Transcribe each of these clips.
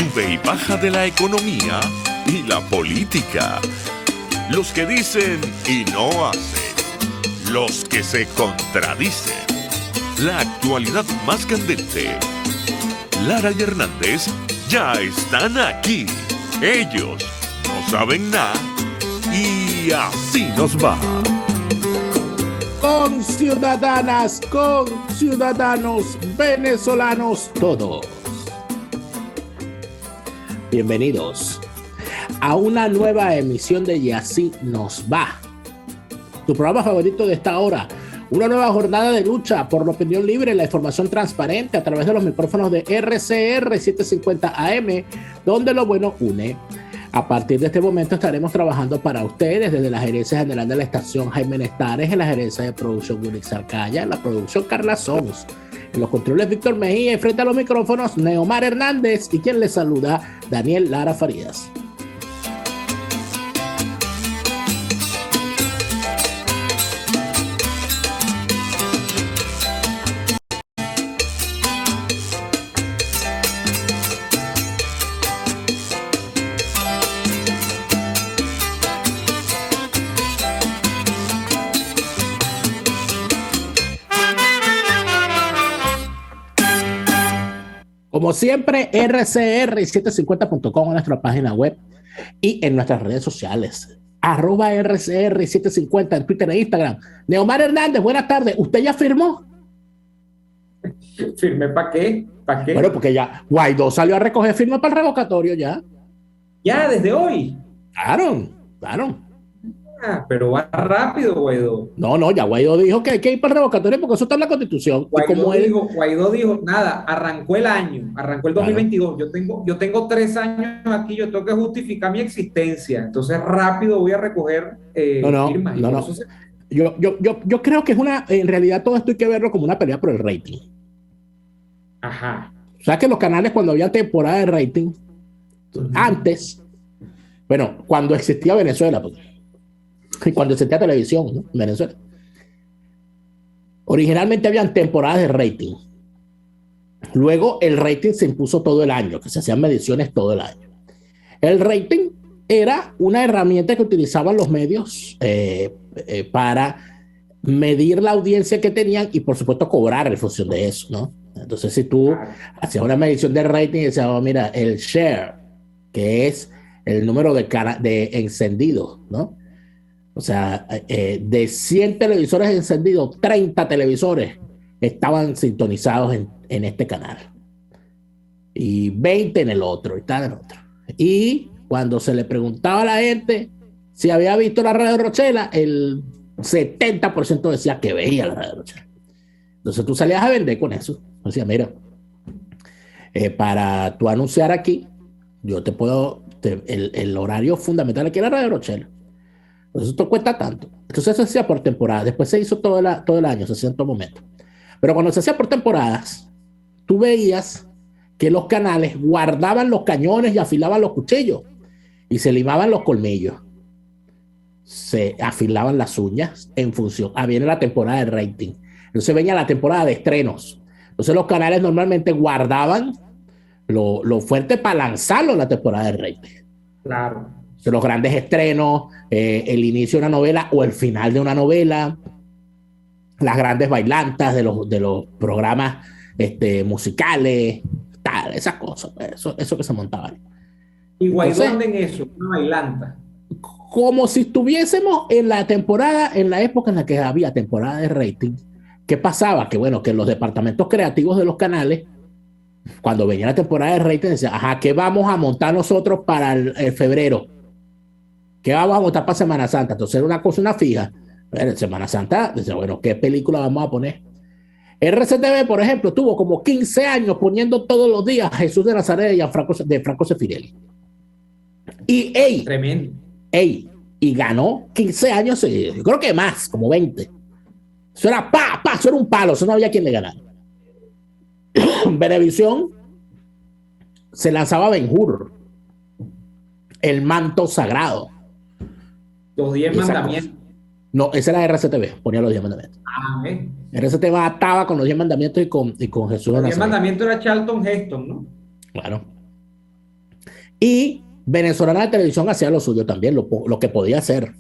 sube y baja de la economía y la política. Los que dicen y no hacen. Los que se contradicen. La actualidad más candente. Lara y Hernández ya están aquí. Ellos no saben nada y así nos va. Con ciudadanas, con ciudadanos venezolanos todos. Bienvenidos a una nueva emisión de Y así nos va. Tu programa favorito de esta hora. Una nueva jornada de lucha por la opinión libre y la información transparente a través de los micrófonos de RCR 750 AM, donde lo bueno une. A partir de este momento estaremos trabajando para ustedes desde la gerencia general de la estación Jaime Nestares, en la gerencia de producción Unix Arcaya, en la producción Carla Sons, en los controles Víctor Mejía y frente a los micrófonos Neomar Hernández y quien les saluda Daniel Lara Farías. Como siempre, rcr750.com en nuestra página web y en nuestras redes sociales. @rcr750 en Twitter e Instagram. Neomar Hernández, buenas tardes. ¿Usted ya firmó? ¿Firmé para qué? ¿Para qué? Bueno, porque ya Guaidó salió a recoger firmas para el revocatorio ya. Ya, desde hoy. Claro. Ah, pero va rápido, Guaidó. No, ya Guaidó dijo que hay que ir para el revocatorio porque eso está en la Constitución. Guaidó dijo, nada, arrancó el año, arrancó el 2022. Yo tengo 3 años aquí, yo tengo que justificar mi existencia. Entonces rápido voy a recoger firmas. No. Yo creo que en realidad todo esto hay que verlo como una pelea por el rating. Ajá. O sea que los canales cuando había temporada de rating, antes, bueno, cuando existía Venezuela, pues, y cuando existía televisión, ¿no? En Venezuela. Originalmente habían temporadas de rating. Luego el rating se impuso todo el año, que se hacían mediciones todo el año. El rating era una herramienta que utilizaban los medios para medir la audiencia que tenían y por supuesto cobrar en función de eso, ¿no? Entonces si tú hacías una medición de rating y decías, oh, mira, el share, que es el número de encendidos, ¿no? O sea, de 100 televisores encendidos, 30 televisores estaban sintonizados en este canal. Y 20 en el otro, y tal en el otro. Y cuando se le preguntaba a la gente si había visto la radio Rochela, el 70% decía que veía la radio Rochela. Entonces tú salías a vender con eso. O sea, mira, para tú anunciar aquí, yo te puedo, el horario fundamental aquí es la radio Rochela. Entonces esto cuesta tanto. Entonces se hacía por temporada. Después se hizo todo el año, se hacía en todo momento. Pero cuando se hacía por temporadas, tú veías que los canales guardaban los cañones y afilaban los cuchillos y se limaban los colmillos. Se afilaban las uñas en función. Viene la temporada de rating. Entonces venía la temporada de estrenos. Entonces los canales normalmente guardaban lo fuerte para lanzarlo en la temporada de rating. Claro. Los grandes estrenos, el inicio de una novela o el final de una novela, las grandes bailantas de los programas musicales, tal, esas cosas, eso que se montaban. ¿Y Guaidó anda en eso, una bailanta? Como si estuviésemos en la época en la que había temporada de rating. ¿Qué pasaba? Que bueno, que los departamentos creativos de los canales, cuando venía la temporada de rating, decían, ajá, ¿qué vamos a montar nosotros para el febrero? ¿Qué vamos a montar para Semana Santa? Entonces era una cosa, una fija. En Semana Santa, dice, bueno, ¿qué película vamos a poner? RCTV, por ejemplo, tuvo como 15 años poniendo todos los días a Jesús de Nazaret y de Franco Sefirelli. Y, tremendo. Y ganó 15 años seguidos. Yo creo que más, como 20. Eso era eso era un palo, eso no había quien le ganara. Venevisión se lanzaba Ben-Hur, el manto sagrado. Los 10 mandamientos. No, esa era RCTV, ponía los 10 mandamientos. RCTV ataba con los 10 mandamientos y con Jesús. Los 10 mandamientos era Charlton Heston, ¿no? Claro. Y Venezolana de Televisión hacía lo suyo también, lo que podía hacer.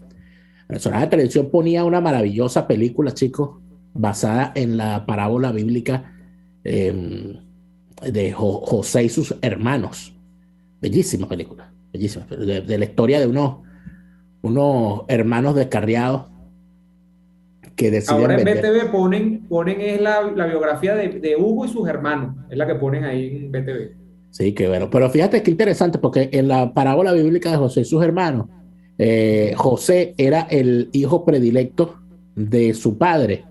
Venezolana de Televisión ponía una maravillosa película, chicos, basada en la parábola bíblica de José y sus hermanos. Bellísima película, bellísima. De la historia de unos hermanos descarriados que deciden Ahora en vender. BTV ponen es la biografía de Hugo y sus hermanos, es la que ponen ahí en BTV. Sí, qué bueno. Pero fíjate qué interesante, porque en la parábola bíblica de José y sus hermanos, José era el hijo predilecto de su padre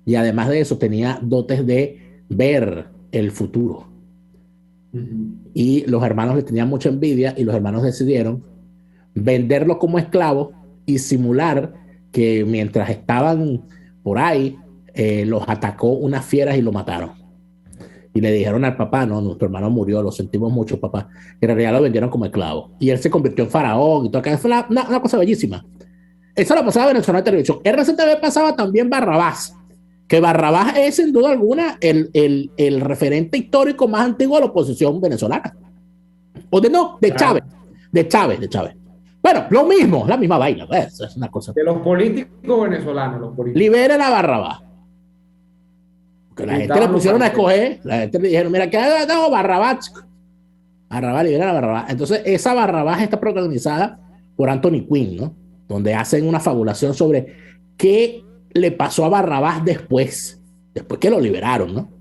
y además de eso tenía dotes de ver el futuro. Y los hermanos le tenían mucha envidia y los hermanos decidieron venderlo como esclavo y simular que mientras estaban por ahí, los atacó unas fieras y lo mataron. Y le dijeron al papá, no, nuestro hermano murió, lo sentimos mucho, papá. Y en realidad lo vendieron como esclavo. Y él se convirtió en faraón y todo. Fue una cosa bellísima. Eso lo pasaba en Venezolana de Televisión. RCTV pasaba también Barrabás, que Barrabás es sin duda alguna el referente histórico más antiguo de la oposición venezolana. O de no, de Chávez. De Chávez. Bueno, lo mismo, la misma vaina. Pues, es una cosa. De los políticos venezolanos, los políticos. Liberen a Barrabás. Que la gente le pusieron a escoger, la gente le dijeron, mira, ¿qué hago? Barrabás. Barrabás, liberan a Barrabás. Entonces, esa Barrabás está protagonizada por Anthony Quinn, ¿no? Donde hacen una fabulación sobre qué le pasó a Barrabás después que lo liberaron, ¿no?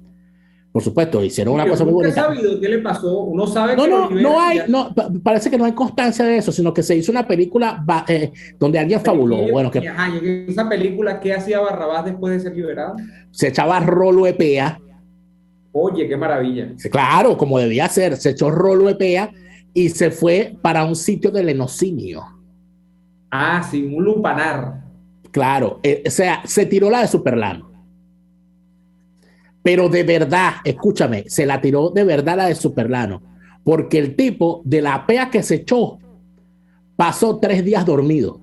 Por supuesto, hicieron una cosa muy bonita. ¿Nunca sabido qué le pasó? Uno sabe que parece que no hay constancia de eso, sino que se hizo una película donde alguien fabuló. Bueno, que esa película, ¿qué hacía Barrabás después de ser liberado? Se echaba rolo epea. Oye, qué maravilla. Claro, como debía ser, se echó rolo epea y se fue para un sitio de lenocinio. Ah, sí, un lupanar. Claro, o sea, se tiró la de Superlano. Pero de verdad, escúchame, se la tiró de verdad la de Superlano, porque el tipo de la pea que se echó pasó 3 días dormido.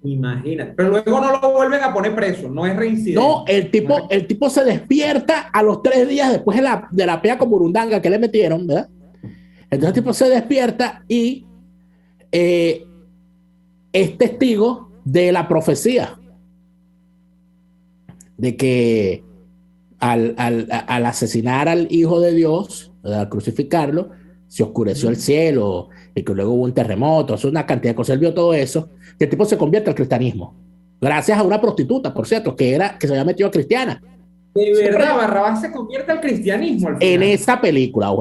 Imagínate, pero luego no lo vuelven a poner preso, no es reincidente. No, el tipo se despierta a los 3 días después de la pea con burundanga que le metieron, ¿verdad? Entonces el tipo se despierta y es testigo de la profecía de que al asesinar al Hijo de Dios, al crucificarlo, se oscureció el cielo y que luego hubo un terremoto, es una cantidad de cosas. Él vio todo eso, que el tipo se convierte al cristianismo, gracias a una prostituta, por cierto, que se había metido a cristiana. De verdad, Barrabás se convierte al cristianismo al final. En esa película,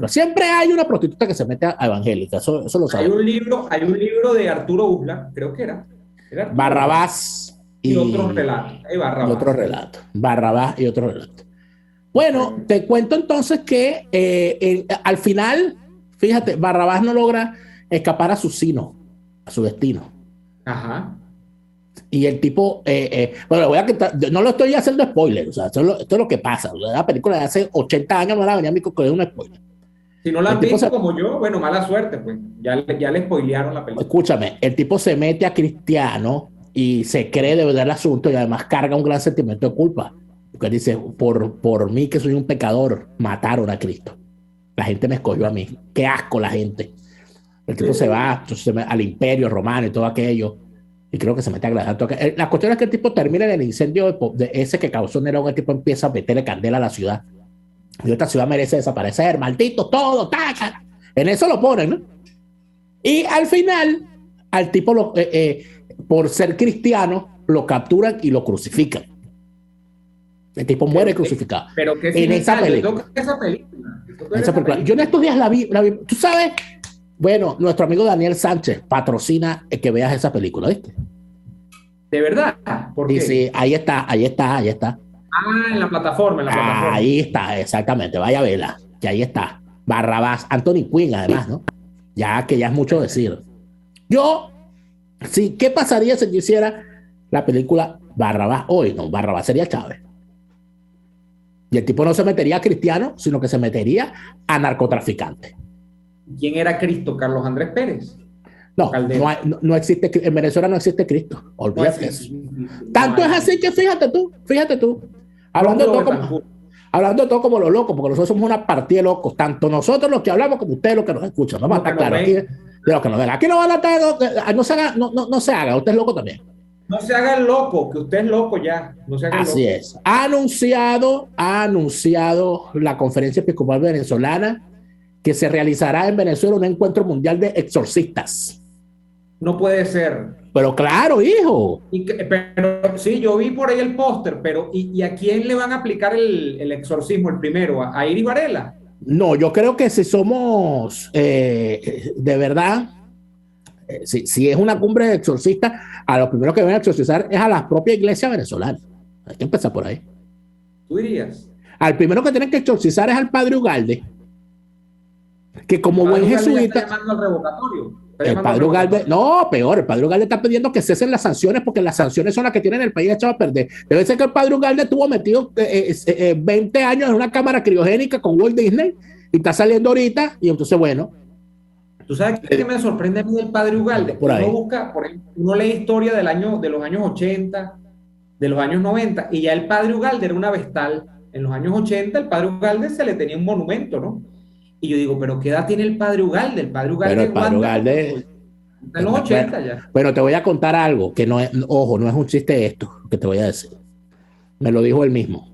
siempre hay una prostituta que se mete a evangélica, eso lo sabemos. Hay un libro de Arturo Uslar, creo que era Barrabás y otro relato. Barrabás y otro relato. Bueno, te cuento entonces que al final, fíjate, Barrabás no logra escapar a su destino. Ajá. Y el tipo, bueno, no lo estoy haciendo spoiler, o sea, esto es lo que pasa. La película de hace 80 años no la venía a mí con un spoiler. Si no la han visto como yo, bueno, mala suerte, pues ya le spoilearon la película. Escúchame, el tipo se mete a cristiano y se cree de verdad el asunto y además carga un gran sentimiento de culpa. Porque dice, por mí que soy un pecador, mataron a Cristo. La gente me escogió a mí. Qué asco la gente. El tipo se va al Imperio Romano y todo aquello. Y creo que se mete a gladiar. La cuestión es que el tipo termina en el incendio de ese que causó Nerón. El tipo empieza a meterle candela a la ciudad. Y esta ciudad merece desaparecer. Malditos todos. ¡Taca! En eso lo ponen, ¿no? Y al final, al tipo, por ser cristiano, lo capturan y lo crucifican. El tipo muere crucificado. Pero que en esa película. Yo en estos días la vi. Tú sabes, bueno, nuestro amigo Daniel Sánchez patrocina que veas esa película, ¿viste? ¿De verdad? ¿Por qué? Sí, ahí está. Ah, en la plataforma. Ahí está, exactamente. Vaya a verla, que ahí está. Barrabás, Anthony Quinn, además, ¿no? Que ya es mucho decir. Sí, ¿qué pasaría si yo hiciera la película Barrabás hoy? No, Barrabás sería Chávez. Y el tipo no se metería a cristiano, sino que se metería a narcotraficante. ¿Quién era Cristo? ¿Carlos Andrés Pérez? No existe, en Venezuela no existe Cristo. Olvídate eso. Tanto es así que fíjate tú, hablando Hablando de todo como los locos, porque nosotros somos una partida de locos, tanto nosotros los que hablamos como ustedes los que nos escuchan. Vamos a estar claros aquí, de los que nos ven. Aquí no van a estar, no se haga, no se haga, usted es loco también. No se haga el loco, que usted es loco ya. No se haga Así loco. es. Ha anunciado la Conferencia Episcopal Venezolana que se realizará en Venezuela un encuentro mundial de exorcistas. No puede ser. Pero claro, hijo. Pero sí, yo vi por ahí el póster, pero ¿y a quién le van a aplicar el exorcismo el primero? ¿A Iris Varela? No, yo creo que si somos de verdad, si es una cumbre de exorcistas, a los primeros que van a exorcizar es a la propia iglesia venezolana. Hay que empezar por ahí. ¿Tú dirías? Al primero que tienen que exorcizar es al padre Ugalde, que como buen jesuita. Está llamando al revocatorio. El padre Ugalde, no, peor, el padre Ugalde está pidiendo que cesen las sanciones porque las sanciones son las que tienen el país echado a perder. Debe ser que el padre Ugalde estuvo metido 20 años en una cámara criogénica con Walt Disney y está saliendo ahorita y entonces, bueno. ¿Tú sabes qué me sorprende a mí del padre Ugalde? Por ahí. Uno lee historia de los años 80, de los años 90, y ya el padre Ugalde era una vestal. En los años 80 el padre Ugalde se le tenía un monumento, ¿no? Y yo digo, ¿pero qué edad tiene el padre Ugalde? El padre Ugalde, pero el padre Ugalde está en los 80 ya. Pero te voy a contar algo que no es, ojo, no es un chiste esto que te voy a decir. Me lo dijo él mismo.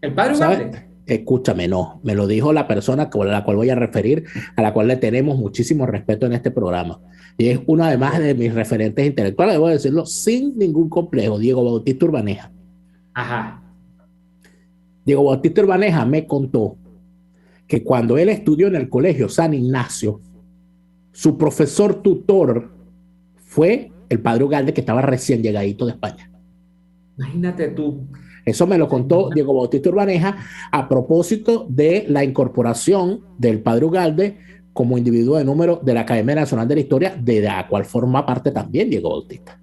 ¿El padre Ugalde? Escúchame, no. Me lo dijo la persona a la cual voy a referir, a la cual le tenemos muchísimo respeto en este programa. Y es uno además de mis referentes intelectuales, debo decirlo, sin ningún complejo, Diego Bautista Urbaneja. Ajá. Diego Bautista Urbaneja me contó que cuando él estudió en el colegio San Ignacio, su profesor tutor fue el padre Ugalde, que estaba recién llegadito de España. Imagínate tú. Eso me lo contó Diego Bautista Urbaneja a propósito de la incorporación del padre Ugalde como individuo de número de la Academia Nacional de la Historia, de la cual forma parte también Diego Bautista.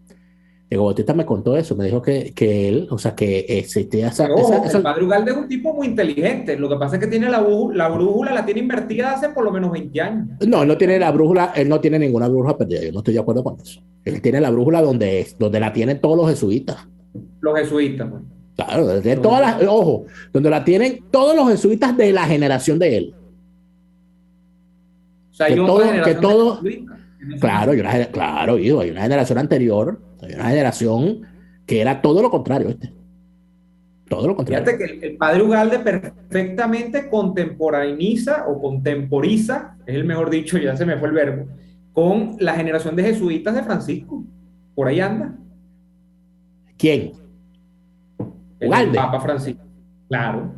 Diego Bautista me contó eso, me dijo que él, o sea, que existía el padre Ugalde es un tipo muy inteligente. Lo que pasa es que tiene la brújula la tiene invertida hace por lo menos 20 años. No, él no tiene la brújula, él no tiene ninguna brújula perdida. Yo no estoy de acuerdo con eso. Él tiene la brújula donde la tienen todos los jesuitas. Los jesuitas, pues. Claro, desde todas las, ojo, donde la tienen todos los jesuitas de la generación de él. O sea, claro, hay una generación anterior, hay una generación que era todo lo contrario, todo lo contrario. Fíjate que el padre Ugalde perfectamente contemporiza, es el mejor dicho, ya se me fue el verbo, con la generación de jesuitas de Francisco. Por ahí anda. ¿Quién? El Papa Francisco. Claro.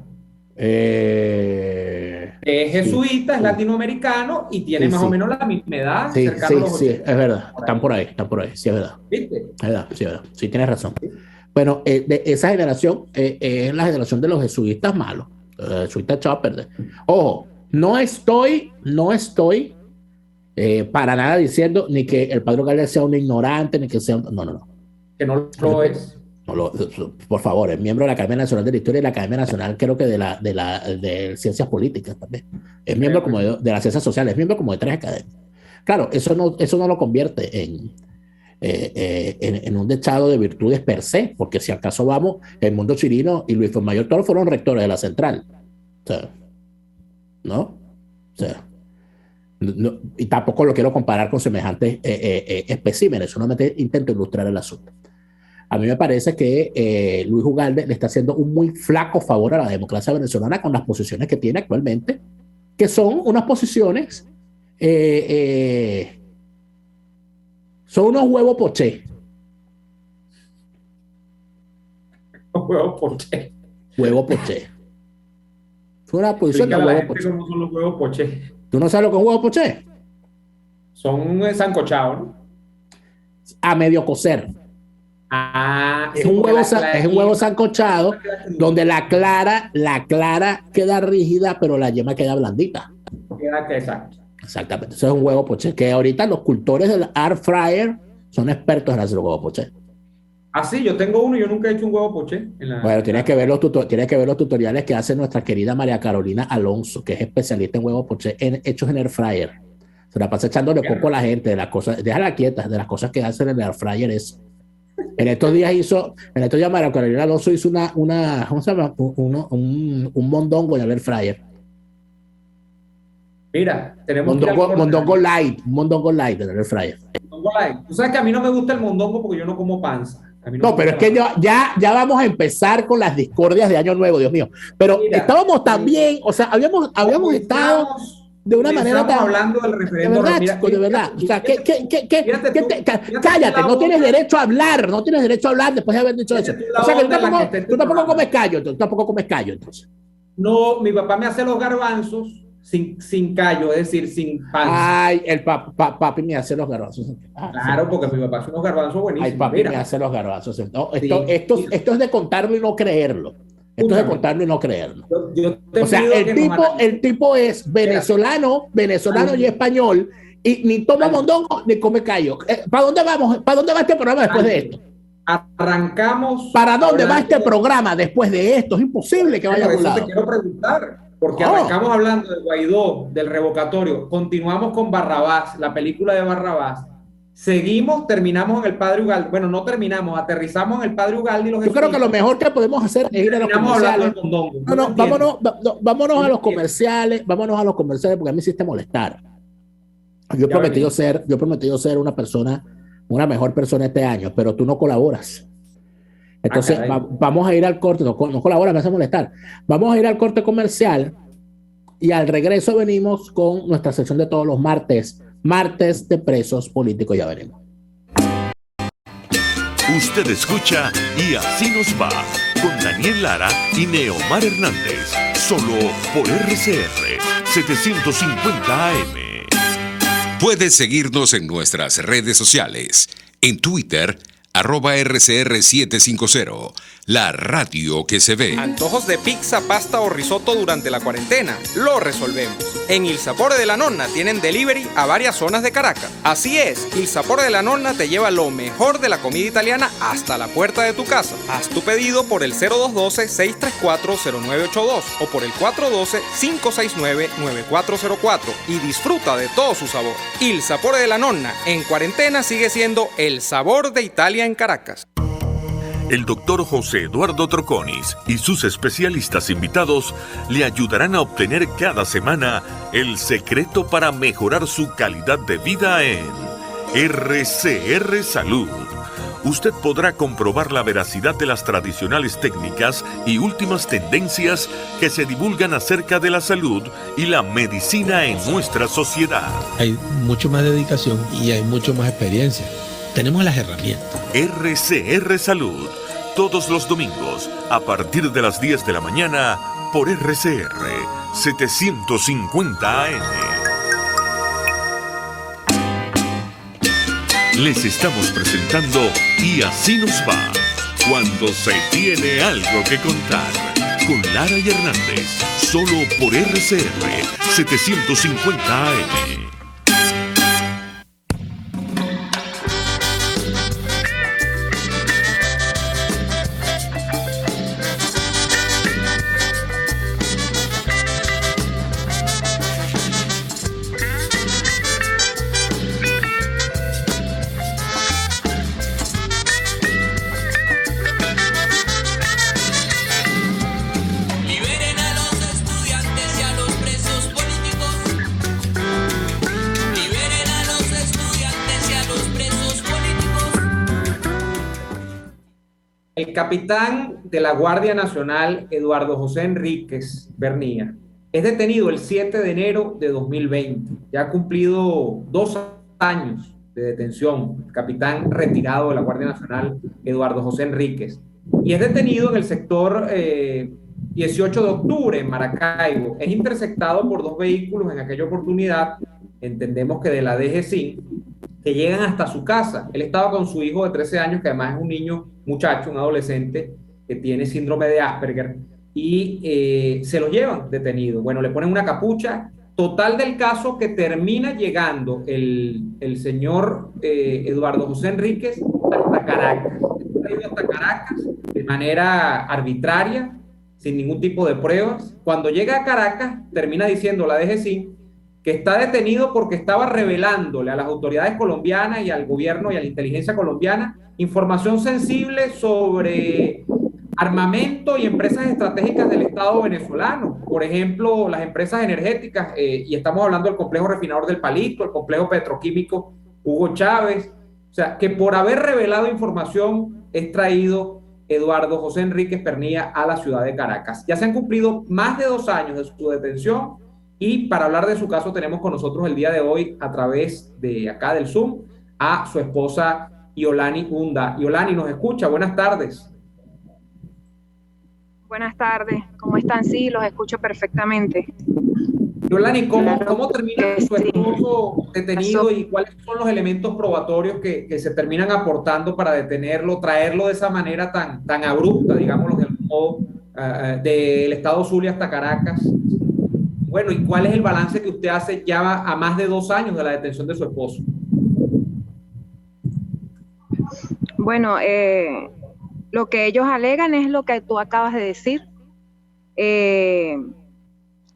Es jesuita, sí, es latinoamericano y tiene más o menos la misma edad. Sí, es verdad. Están por ahí, sí, es verdad. ¿Viste? Es verdad, sí, es verdad. Sí, tienes razón. ¿Sí? Bueno, de esa generación es la generación de los jesuitas malos. Los jesuitas echados a perder. Ojo, no estoy para nada diciendo ni que el padre Ugalde sea un ignorante, ni que sea un... No. Que no lo es. Por favor, es miembro de la Academia Nacional de la Historia y la Academia Nacional, creo que de Ciencias Políticas también. Es miembro como de las Ciencias Sociales, es miembro como de 3 academias. Claro, eso no lo convierte en un dechado de virtudes per se, porque si acaso vamos, el Mundo Chirino y Luis Mayor Toro fueron rectores de la Central. O sea, ¿no? O sea, no, y tampoco lo quiero comparar con semejantes especímenes, solamente intento ilustrar el asunto. A mí me parece que Luis Ugalde le está haciendo un muy flaco favor a la democracia venezolana con las posiciones que tiene actualmente, que son unas posiciones, son unos huevos poché. Huevo poché. Huevo poché. Fue una posición de huevo poché. ¿Cómo son los huevos poché? ¿Tú no sabes lo que es un huevo poché? Son sancochados, ¿no? A medio cocer. Es un huevo sancochado donde la clara queda rígida, pero la yema queda blandita. Exacto. Exactamente. Eso es un huevo poché, que ahorita los cultores del air fryer son expertos en hacer huevo poché. Ah, sí, yo tengo uno y yo nunca he hecho un huevo poché. Bueno, tienes que ver los tutoriales que hace nuestra querida María Carolina Alonso, que es especialista en huevo poché hechos en air fryer. Se la pasa echándole coco a la gente de las cosas, déjala quieta, de las cosas que hacen en el air fryer es. En estos días María Carolina Alonso hizo ¿cómo se llama? Un mondongo en el air fryer. Mira, tenemos que ir al corte. Un mondongo light en el air fryer. Mondongo light. Tú sabes que a mí no me gusta el mondongo porque yo no como panza. No, pero es que ya vamos a empezar con las discordias de Año Nuevo, Dios mío. Pero mira, estábamos también, o sea, habíamos estado de una manera tan... hablando del referéndum. De verdad. O sea, cállate, no tienes derecho a hablar, después de haber dicho eso. O sea, que tú tampoco comes callo, entonces. No, mi papá me hace los garbanzos sin callo, es decir, sin panza. Ay, el papi me hace los garbanzos. Claro, porque mi papá hace unos garbanzos buenísimos. Ay, papi me hace los garbanzos. No, esto es de contarlo y no creerlo. O sea, el tipo es venezolano y español, y ni toma mondongo ni come callo. ¿Para dónde vamos? ¿Para dónde va este programa después de esto? Arrancamos. ¿Para dónde va este programa después de esto? Es imposible que vaya a un lado. Te quiero preguntar. Porque arrancamos hablando de Guaidó, del revocatorio, continuamos con Barrabás, la película de Barrabás, terminamos en el Padre Ugalde, bueno, no terminamos, aterrizamos en el Padre Ugalde y los... Yo creo que lo mejor que podemos hacer es ir a los comerciales. Vámonos a los comerciales, porque a mí sí te molestar. Yo he prometido ser una mejor persona este año, pero tú no colaboras. Entonces, vamos a ir al corte, no colabora, me hace molestar. Vamos a ir al corte comercial y al regreso venimos con nuestra sección de todos los martes de presos políticos. Ya venimos. Usted escucha Y Así Nos Va con Daniel Lara y Neomar Hernández, solo por RCR 750 AM. Puedes seguirnos en nuestras redes sociales, en Twitter, @RCR750, la radio que se ve. Antojos de pizza, pasta o risotto durante la cuarentena, lo resolvemos. En Il Sapore de la Nonna tienen delivery a varias zonas de Caracas. Así es, Il Sapore de la Nonna te lleva lo mejor de la comida italiana hasta la puerta de tu casa. Haz tu pedido por el 0212-634-0982 o por el 412-569-9404 y disfruta de todo su sabor. Il Sapore de la Nonna, en cuarentena sigue siendo el sabor de Italia en Caracas. El doctor José Eduardo Troconis y sus especialistas invitados le ayudarán a obtener cada semana el secreto para mejorar su calidad de vida en RCR Salud. Usted podrá comprobar la veracidad de las tradicionales técnicas y últimas tendencias que se divulgan acerca de la salud y la medicina en nuestra sociedad. Hay mucho más dedicación y hay mucho más experiencia. Tenemos las herramientas. RCR Salud, todos los domingos a partir de las 10 de la mañana por RCR 750 AM. Les estamos presentando Y Así Nos Va, cuando se tiene algo que contar, con Lara y Hernández, solo por RCR 750 AM. El capitán de la Guardia Nacional, Eduardo José Enríquez Bernía, es detenido el 7 de enero de 2020. Ya ha cumplido 2 años de detención, el capitán retirado de la Guardia Nacional, Eduardo José Enríquez. Y es detenido en el sector 18 de octubre, en Maracaibo. Es interceptado por 2 vehículos en aquella oportunidad, entendemos que de la DGCIN, que llegan hasta su casa. Él estaba con su hijo de 13 años, que además es un muchacho, un adolescente, que tiene síndrome de Asperger, y se lo llevan detenido. Bueno, le ponen una capucha. Total del caso que termina llegando el señor Eduardo José Enríquez hasta Caracas. Hasta Caracas de manera arbitraria, sin ningún tipo de pruebas. Cuando llega a Caracas, termina diciendo la DGCIN que está detenido porque estaba revelándole a las autoridades colombianas y al gobierno y a la inteligencia colombiana información sensible sobre armamento y empresas estratégicas del Estado venezolano. Por ejemplo, las empresas energéticas, y estamos hablando del complejo refinador del Palito, el complejo petroquímico Hugo Chávez. O sea, que por haber revelado información es traído Eduardo José Enríquez Pernía a la ciudad de Caracas. Ya se han cumplido más de 2 años de su detención y para hablar de su caso tenemos con nosotros el día de hoy a través de acá del Zoom a su esposa Yolani Hunda. Yolani, ¿nos escucha? Buenas tardes. Buenas tardes, ¿cómo están? Sí, los escucho perfectamente. Yolani, ¿cómo termina su esposo detenido y cuáles son los elementos probatorios que se terminan aportando para detenerlo, traerlo de esa manera tan abrupta, digámoslo del modo, del estado Zulia hasta Caracas? Bueno, ¿y cuál es el balance que usted hace ya a más de 2 años de la detención de su esposo? Bueno, lo que ellos alegan es lo que tú acabas de decir, que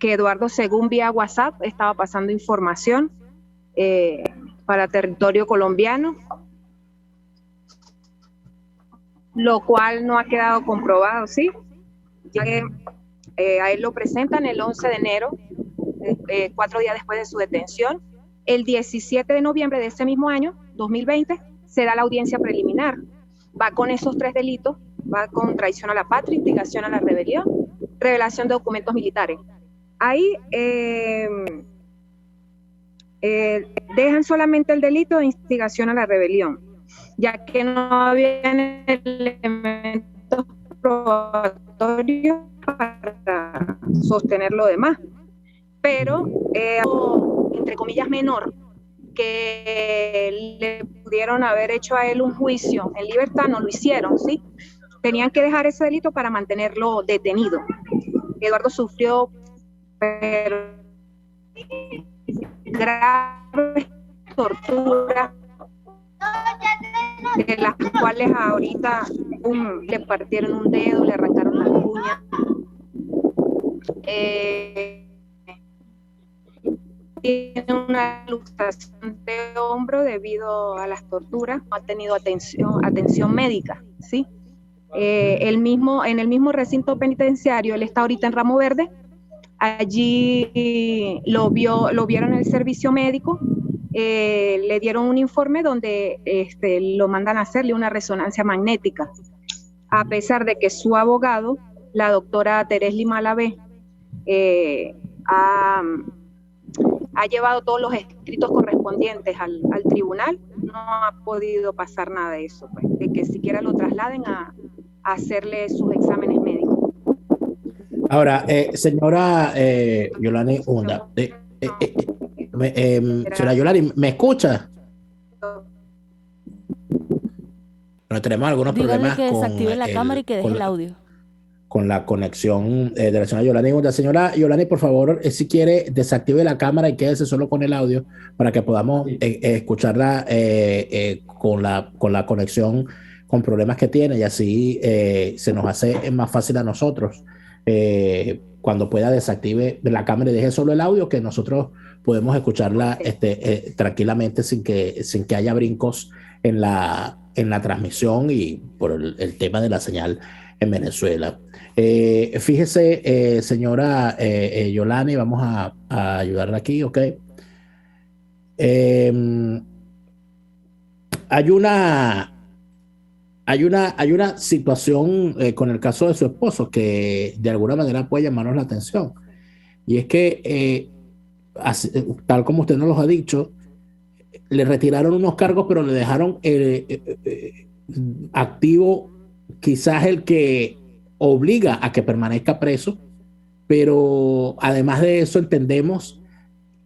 Eduardo, según vía WhatsApp, estaba pasando información para territorio colombiano, lo cual no ha quedado comprobado, ¿sí? Ya que a él lo presentan el 11 de enero, 4 días después de su detención. El 17 de noviembre de ese mismo año, 2020, se da la audiencia preliminar. Va con esos 3 delitos, va con traición a la patria, instigación a la rebelión, revelación de documentos militares. Ahí dejan solamente el delito de instigación a la rebelión, ya que no habían elementos probatorios para sostener lo demás. Pero, entre comillas, menor, que le pudieron haber hecho a él un juicio en libertad, no lo hicieron, ¿sí? Tenían que dejar ese delito para mantenerlo detenido. Eduardo sufrió graves torturas, de las cuales ahorita le partieron un dedo, le arrancaron las uñas. Tiene una luxación de hombro debido a las torturas, no ha tenido atención médica, ¿sí? En el mismo recinto penitenciario, él está ahorita en Ramo Verde, allí lo vieron en el servicio médico, le dieron un informe donde lo mandan a hacerle una resonancia magnética, a pesar de que su abogado, la doctora Teresli Malavé, ha llevado todos los escritos correspondientes al tribunal, no ha podido pasar nada de eso, pues, de que siquiera lo trasladen a hacerle sus exámenes médicos. Ahora, señora Yolani Hunda, señora Yolani, ¿me escucha? Bueno, tenemos algunos problemas que desactive la cámara y que deje el audio. Con la conexión de la señora Yolani Hunda. Señora Yolani, por favor, si quiere, desactive la cámara y quédese solo con el audio para que podamos escucharla con la conexión, con problemas que tiene, y así se nos hace más fácil a nosotros. Cuando pueda, desactive la cámara y deje solo el audio, que nosotros podemos escucharla tranquilamente sin que haya brincos en la transmisión y por el tema de la señal en Venezuela. Fíjese, señora Yolani, vamos a ayudarla aquí, ¿ok? Hay una situación con el caso de su esposo que de alguna manera puede llamarnos la atención, y es que tal como usted nos lo ha dicho, le retiraron unos cargos, pero le dejaron activo quizás el que obliga a que permanezca preso, pero además de eso entendemos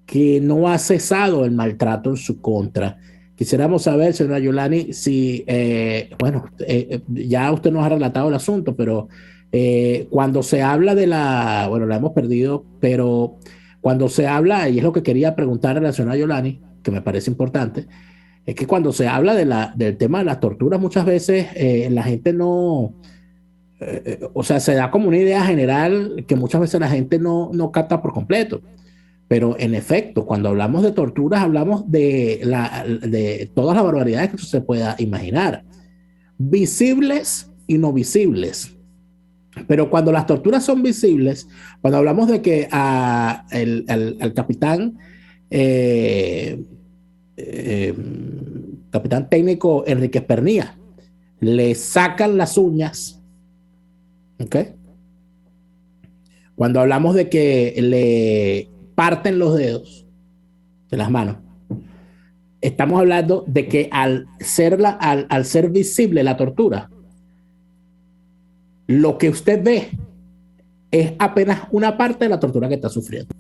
que no ha cesado el maltrato en su contra. Quisiéramos saber, señora Yolani, si, ya usted nos ha relatado el asunto, pero cuando se habla la hemos perdido, pero cuando se habla, y es lo que quería preguntar a la señora Yolani, que me parece importante, es que cuando se habla del tema de las torturas, muchas veces la gente no, se da como una idea general que muchas veces la gente no capta por completo. Pero en efecto, cuando hablamos de torturas, hablamos de todas las barbaridades que se pueda imaginar, visibles y no visibles. Pero cuando las torturas son visibles, cuando hablamos de que al capitán capitán técnico Enrique Pernía le sacan las uñas, ¿ok? Cuando hablamos de que le parten los dedos de las manos, estamos hablando de que al ser visible la tortura, lo que usted ve es apenas una parte de la tortura que está sufriendo.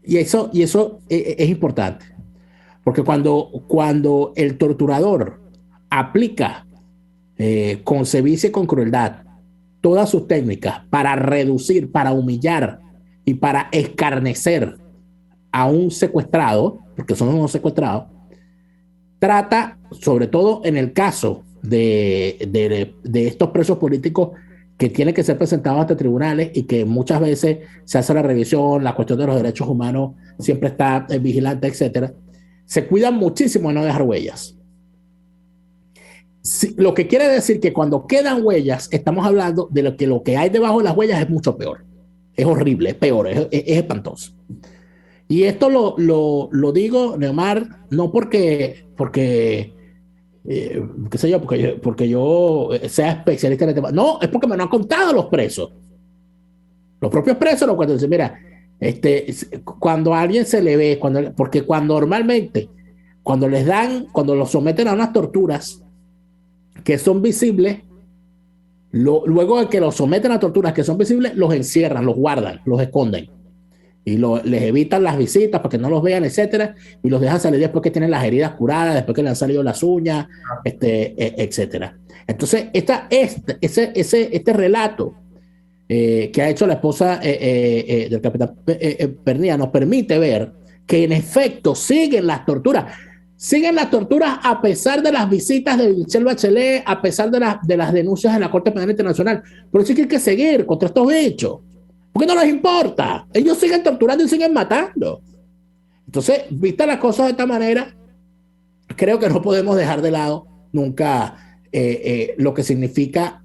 Y eso es importante, porque cuando el torturador aplica con sevicia y con crueldad todas sus técnicas para reducir, para humillar y para escarnecer a un secuestrado, porque son unos secuestrados, trata, sobre todo en el caso de estos presos políticos que tienen que ser presentados ante tribunales y que muchas veces se hace la revisión, la cuestión de los derechos humanos siempre está vigilante, etcétera, se cuidan muchísimo de no dejar huellas. Lo que quiere decir que cuando quedan huellas, estamos hablando de lo que hay debajo de las huellas es mucho peor. Es horrible, es peor, es espantoso. Y esto lo digo, Neomar, no porque qué sé yo, porque yo sea especialista en el tema. No, es porque me lo han contado los presos. Los propios presos lo cuentan. Dicen, mira, cuando a alguien se le ve, porque normalmente, cuando los someten a unas torturas que son visibles, luego de que los someten a torturas que son visibles, los encierran, los guardan, los esconden. Y les evitan las visitas para que no los vean, etcétera, y los dejan salir después que tienen las heridas curadas, después que le han salido las uñas, etcétera. Entonces, este relato que ha hecho la esposa del capitán Pernía nos permite ver que en efecto siguen las torturas a pesar de las visitas de Michelle Bachelet, a pesar de las denuncias de la Corte Penal Internacional. Por eso hay que seguir contra estos hechos. ¿Por qué no les importa? Ellos siguen torturando y siguen matando. Entonces, vistas las cosas de esta manera, creo que no podemos dejar de lado nunca lo que significa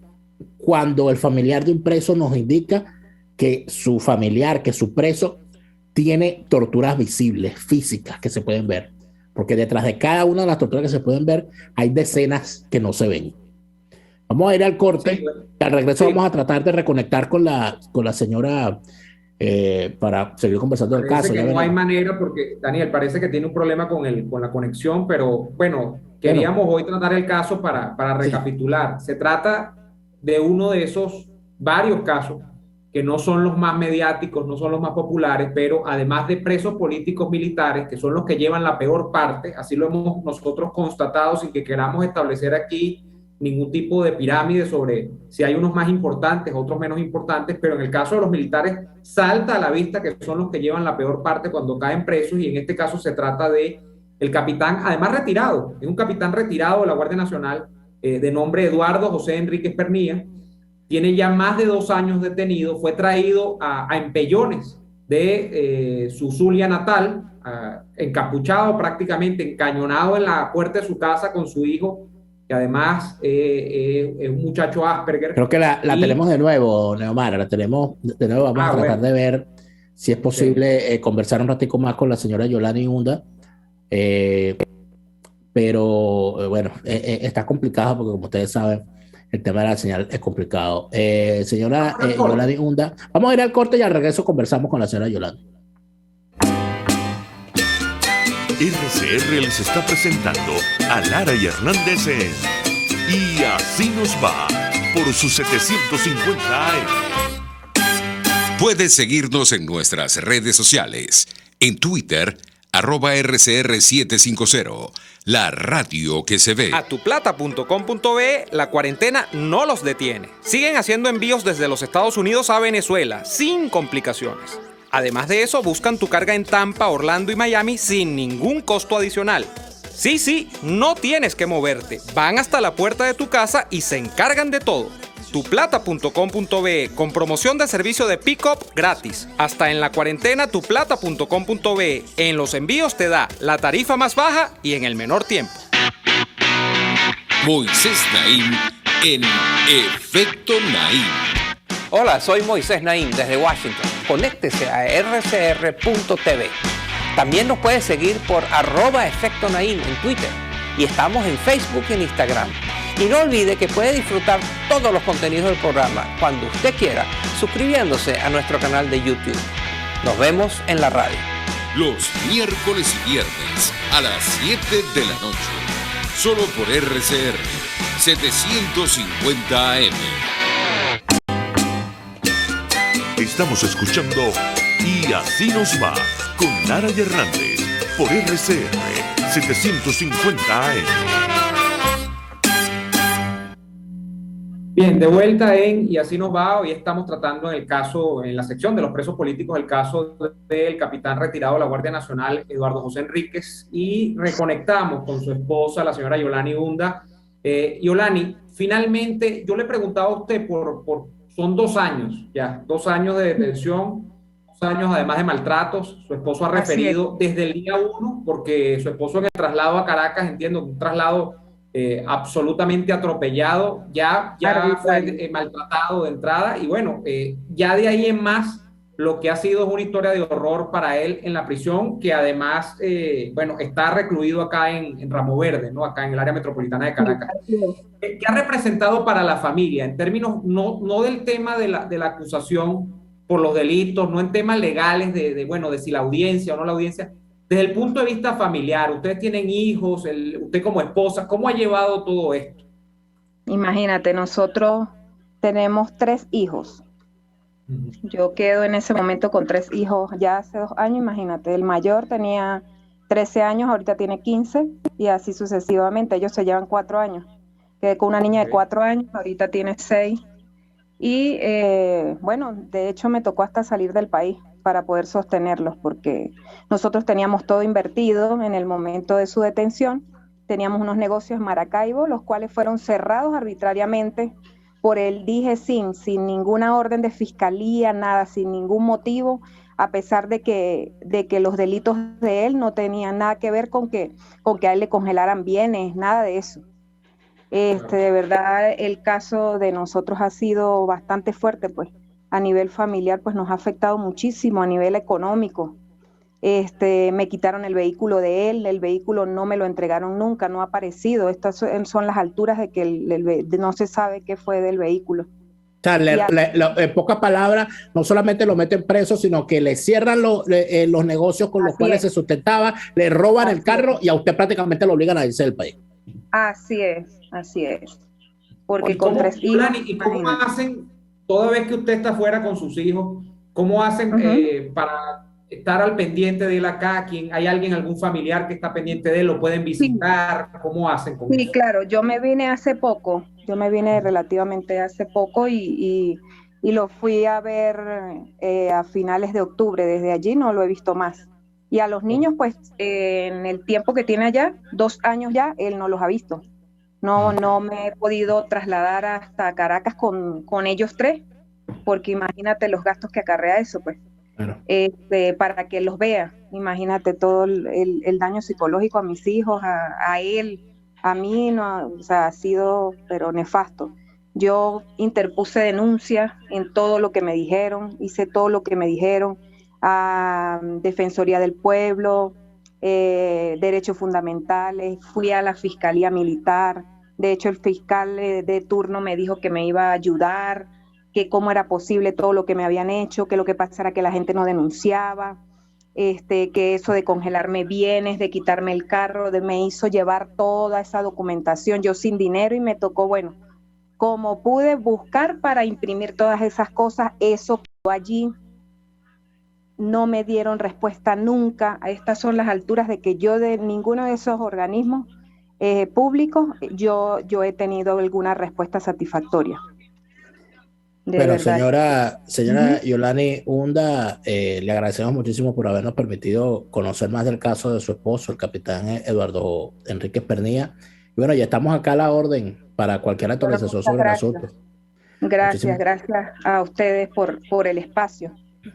cuando el familiar de un preso nos indica que su familiar, que su preso, tiene torturas visibles, físicas, que se pueden ver. Porque detrás de cada una de las torturas que se pueden ver, hay decenas que no se ven. Vamos a ir al corte. Sí, y al regreso vamos a tratar de reconectar con la señora para seguir conversando del caso. Que no hay manera porque, Daniel, parece que tiene un problema con la conexión, pero bueno, queríamos hoy tratar el caso para recapitular. Sí. Se trata de uno de esos varios casos que no son los más mediáticos, no son los más populares, pero además de presos políticos militares, que son los que llevan la peor parte, así lo hemos nosotros constatado sin que queramos establecer aquí ningún tipo de pirámide sobre si hay unos más importantes, otros menos importantes, pero en el caso de los militares salta a la vista que son los que llevan la peor parte cuando caen presos, y en este caso se trata de el capitán, además retirado, es un capitán retirado de la Guardia Nacional, de nombre Eduardo José Enríquez Pernía. Tiene ya más de 2 años detenido, fue traído a Empellones de su Zulia natal, encapuchado prácticamente, encañonado en la puerta de su casa con su hijo, que además es un muchacho Asperger. Creo que la tenemos de nuevo, Neomar, la tenemos de nuevo, vamos a tratar de ver si es posible conversar un ratico más con la señora Yolanda Hunda, pero bueno, está complicado porque como ustedes saben, el tema de la señal es complicado. Señora Yolanda Hunda, vamos a ir al corte y al regreso conversamos con la señora Yolanda. RCR les está presentando a Lara y Hernández en Y Así Nos Va por sus 750 AM. Puedes seguirnos en nuestras redes sociales. En Twitter, @RCR750, la radio que se ve. Atuplata.com.be, la cuarentena no los detiene. Siguen haciendo envíos desde los Estados Unidos a Venezuela, sin complicaciones. Además de eso, buscan tu carga en Tampa, Orlando y Miami sin ningún costo adicional. Sí, no tienes que moverte. Van hasta la puerta de tu casa y se encargan de todo. tuplata.com.be con promoción de servicio de pick-up gratis. Hasta en la cuarentena tuplata.com.be. En los envíos te da la tarifa más baja y en el menor tiempo. Moisés Naim en Efecto Naim. Hola, soy Moisés Naim desde Washington. Conéctese a rcr.tv. También nos puede seguir por @Efecto Naim en Twitter. Y estamos en Facebook y en Instagram. Y no olvide que puede disfrutar todos los contenidos del programa cuando usted quiera, suscribiéndose a nuestro canal de YouTube. Nos vemos en la radio. Los miércoles y viernes a las 7 de la noche. Solo por RCR 750 AM. Estamos escuchando Y Así Nos Va con Nara y Hernández por RCR 750 AM. Bien, de vuelta en Y Así Nos Va. Hoy estamos tratando en la sección de los presos políticos, el caso del capitán retirado de la Guardia Nacional, Eduardo José Enríquez, y reconectamos con su esposa, la señora Yolani Hunda. Yolani, finalmente, yo le preguntaba a usted son 2 años, ya, 2 años de detención, 2 años además de maltratos. Su esposo ha referido desde el día 1, porque su esposo en el traslado a Caracas, entiendo, un traslado absolutamente atropellado, ya fue maltratado de entrada, y bueno, ya de ahí en más, lo que ha sido es una historia de horror para él en la prisión, que además, bueno, está recluido acá en Ramo Verde, ¿no? Acá en el área metropolitana de Caracas. ¿Qué ha representado para la familia en términos, no del tema de la acusación por los delitos, no en temas legales bueno, de si la audiencia o no la audiencia, desde el punto de vista familiar? Ustedes tienen hijos, usted como esposa, ¿cómo ha llevado todo esto? Imagínate, nosotros tenemos 3 hijos. Yo quedo en ese momento con 3 hijos ya hace 2 años, imagínate. El mayor tenía 13 años, ahorita tiene 15, y así sucesivamente. Ellos se llevan 4 años. Quedé con una niña de 4 años, ahorita tiene 6. Y bueno, de hecho me tocó hasta salir del país para poder sostenerlos, porque nosotros teníamos todo invertido en el momento de su detención. Teníamos unos negocios en Maracaibo, los cuales fueron cerrados arbitrariamente por el DIGESIN, sin ninguna orden de fiscalía, nada, sin ningún motivo, a pesar de que los delitos de él no tenían nada que ver con que a él le congelaran bienes, nada de eso. De verdad, el caso de nosotros ha sido bastante fuerte, pues a nivel familiar, pues nos ha afectado muchísimo, a nivel económico. Me quitaron el vehículo de él, el vehículo no me lo entregaron nunca, no ha aparecido. Estas son las alturas de que no se sabe qué fue del vehículo. O sea, en pocas palabras, no solamente lo meten preso, sino que le cierran los negocios con los cuales se sustentaba, le roban el carro y a usted prácticamente lo obligan a irse del país. Así es. Porque con 3 hijos... ¿Y cómo hacen, toda vez que usted está fuera con sus hijos, cómo hacen para estar al pendiente de él acá? ¿Hay alguien, algún familiar que está pendiente de él? ¿Lo pueden visitar? Sí. ¿Cómo hacen con eso? Sí, claro, yo me vine relativamente hace poco y lo fui a ver a finales de octubre. Desde allí no lo he visto más. Y a los niños, pues, en el tiempo que tiene allá, 2 años ya, él no los ha visto. No me he podido trasladar hasta Caracas con ellos 3, porque imagínate los gastos que acarrea eso, pues. Claro. Para que los vea. Imagínate todo el daño psicológico a mis hijos, a él, a mí, no, o sea, ha sido, pero nefasto. Yo interpuse denuncia en todo lo que me dijeron, hice todo lo que me dijeron, a Defensoría del Pueblo, Derechos Fundamentales, fui a la Fiscalía Militar. De hecho, el fiscal de turno me dijo que me iba a ayudar, que cómo era posible todo lo que me habían hecho, que lo que pasara que la gente no denunciaba, que eso de congelarme bienes, de quitarme el carro, me hizo llevar toda esa documentación, yo sin dinero, y me tocó, bueno, como pude buscar para imprimir todas esas cosas, eso quedó allí. No me dieron respuesta nunca. A estas son las alturas de que yo de ninguno de esos organismos públicos yo he tenido alguna respuesta satisfactoria. Pero señora Yolani Hunda, le agradecemos muchísimo por habernos permitido conocer más del caso de su esposo, el capitán Eduardo Enríquez Pernía. Y bueno, ya estamos acá a la orden para cualquier actualización sobre el asunto. Gracias a ustedes por el espacio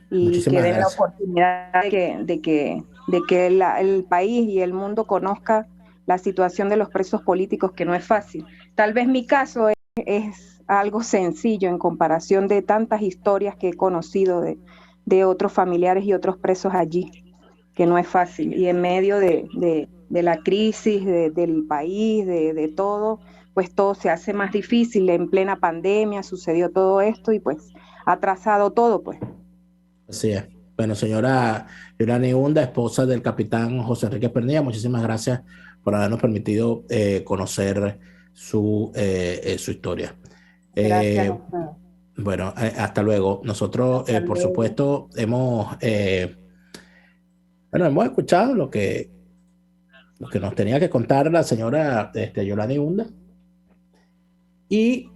y que den la oportunidad de que el país y el mundo conozca la situación de los presos políticos, que no es fácil. Tal vez mi caso es algo sencillo en comparación de tantas historias que he conocido de otros familiares y otros presos allí, que no es fácil. Y en medio de la crisis del país, de todo, pues todo se hace más difícil. En plena pandemia sucedió todo esto y pues ha atrasado todo, pues. Así es. Bueno, señora Yolani Hunda, esposa del capitán José Enrique Pernilla, muchísimas gracias por habernos permitido conocer su historia. Gracias. Bueno, hasta luego. Nosotros, por supuesto, hemos escuchado lo que nos tenía que contar la señora Yolani Hunda. Y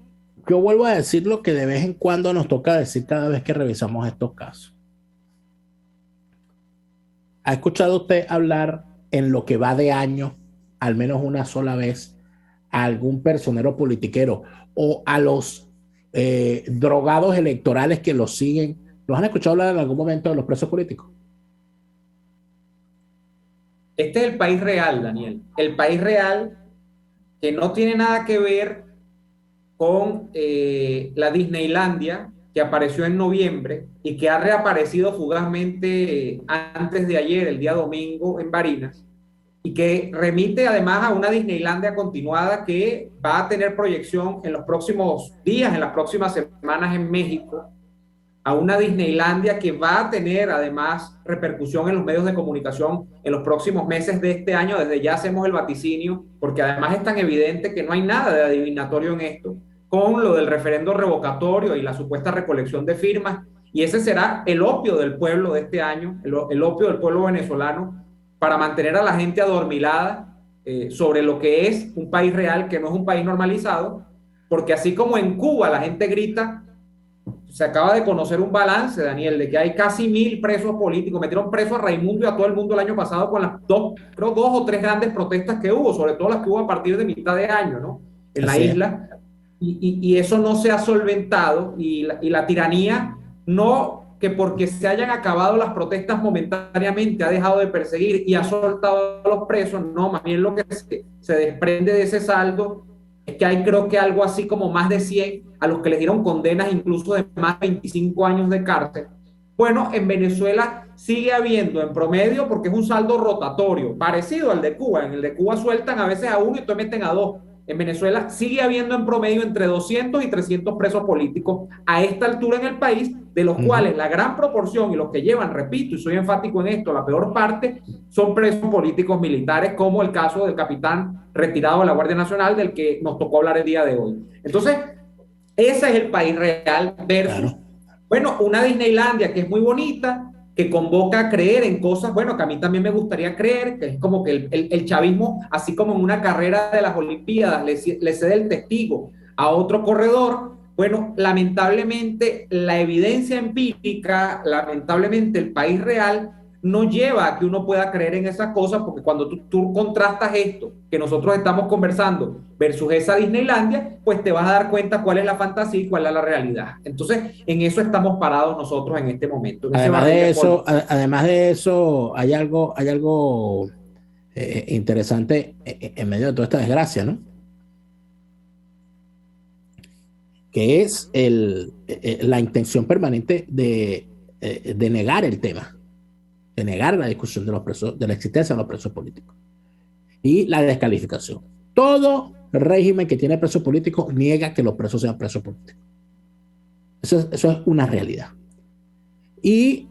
yo vuelvo a decir lo que de vez en cuando nos toca decir cada vez que revisamos estos casos. ¿Ha escuchado usted hablar en lo que va de año, al menos una sola vez, a algún personero politiquero o a los drogados electorales que los siguen? ¿Los han escuchado hablar en algún momento de los presos políticos? Este es el país real, Daniel. El país real que no tiene nada que ver con la Disneylandia que apareció en noviembre y que ha reaparecido fugazmente antes de ayer, el día domingo, en Barinas, y que remite además a una Disneylandia continuada que va a tener proyección en los próximos días, en las próximas semanas en México, a una Disneylandia que va a tener además repercusión en los medios de comunicación en los próximos meses de este año. Desde ya hacemos el vaticinio, porque además es tan evidente que no hay nada de adivinatorio en esto, con lo del referendo revocatorio y la supuesta recolección de firmas, y ese será el opio del pueblo de este año, el opio del pueblo venezolano, para mantener a la gente adormilada sobre lo que es un país real, que no es un país normalizado, porque así como en Cuba la gente grita, se acaba de conocer un balance, Daniel, de que hay casi 1,000 presos políticos. Metieron preso a Raimundo y a todo el mundo el año pasado con las dos o tres grandes protestas que hubo, sobre todo las que hubo a partir de mitad de año, ¿no? En la isla. Y eso no se ha solventado, y la tiranía no, que porque se hayan acabado las protestas momentáneamente ha dejado de perseguir y ha soltado a los presos. No, más bien lo que se desprende de ese saldo es que hay, creo que algo así como más de 100 a los que les dieron condenas incluso de más de 25 años de cárcel. Bueno, en Venezuela sigue habiendo en promedio, porque es un saldo rotatorio, parecido al de Cuba. En el de Cuba sueltan a veces a uno y te meten a dos. En Venezuela sigue habiendo en promedio entre 200 y 300 presos políticos a esta altura en el país, de los cuales la gran proporción y los que llevan, repito, y soy enfático en esto, la peor parte son presos políticos militares, como el caso del capitán retirado de la Guardia Nacional, del que nos tocó hablar el día de hoy. Entonces, ese es el país real versus, bueno, una Disneylandia que es muy bonita, que convoca a creer en cosas, bueno, que a mí también me gustaría creer, que es como que el chavismo, así como en una carrera de las Olimpiadas, le cede el testigo a otro corredor. Bueno, lamentablemente la evidencia empírica, lamentablemente el país real no lleva a que uno pueda creer en esas cosas, porque cuando tú contrastas esto que nosotros estamos conversando versus esa Disneylandia, pues te vas a dar cuenta cuál es la fantasía y cuál es la realidad. Entonces, en eso estamos parados nosotros en este momento. Además de eso, hay algo interesante en medio de toda esta desgracia, ¿no? Que es la intención permanente de negar el tema, de negar la discusión de los presos, de la existencia de los presos políticos y la descalificación. Todo régimen que tiene presos políticos niega que los presos sean presos políticos. Eso es una realidad. Y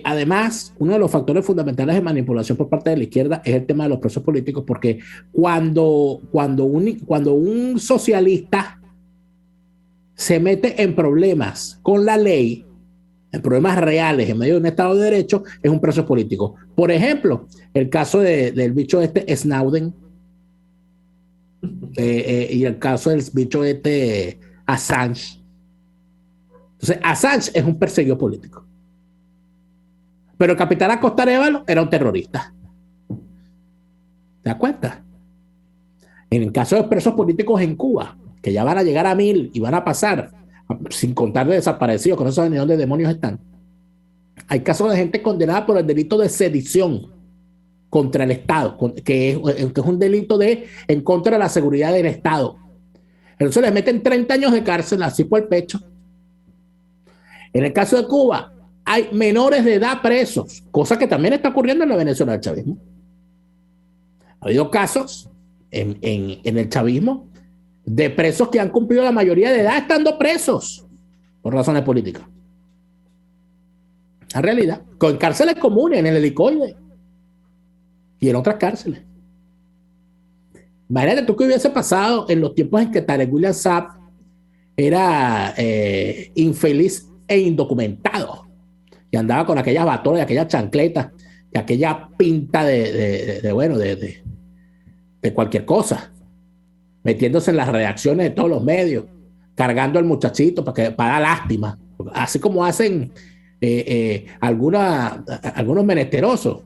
además, uno de los factores fundamentales de manipulación por parte de la izquierda es el tema de los presos políticos, porque cuando un socialista se mete en problemas con la ley, en problemas reales, en medio de un Estado de Derecho, es un preso político. Por ejemplo, el caso del bicho Snowden, y el caso del bicho Assange. Entonces, Assange es un perseguido político. Pero el capitán Acosta Arévalo era un terrorista. ¿Te das cuenta? En el caso de presos políticos en Cuba, que ya van a llegar a 1,000 y van a pasar sin contar de desaparecidos, que no saben ni dónde demonios están. Hay casos de gente condenada por el delito de sedición contra el Estado, que es un delito en contra de la seguridad del Estado. Entonces les meten 30 años de cárcel así por el pecho. En el caso de Cuba, hay menores de edad presos, cosa que también está ocurriendo en la Venezuela del chavismo. Ha habido casos en el chavismo de presos que han cumplido la mayoría de edad estando presos por razones políticas. La realidad, con cárceles comunes, en el Helicoide y en otras cárceles. Imagínate tú qué hubiese pasado en los tiempos en que Tarek William Saab era infeliz e indocumentado y andaba con aquellas batolas y aquellas chancletas y aquella pinta de cualquier cosa, metiéndose en las redacciones de todos los medios, cargando al muchachito para dar lástima, así como hacen algunos menesterosos,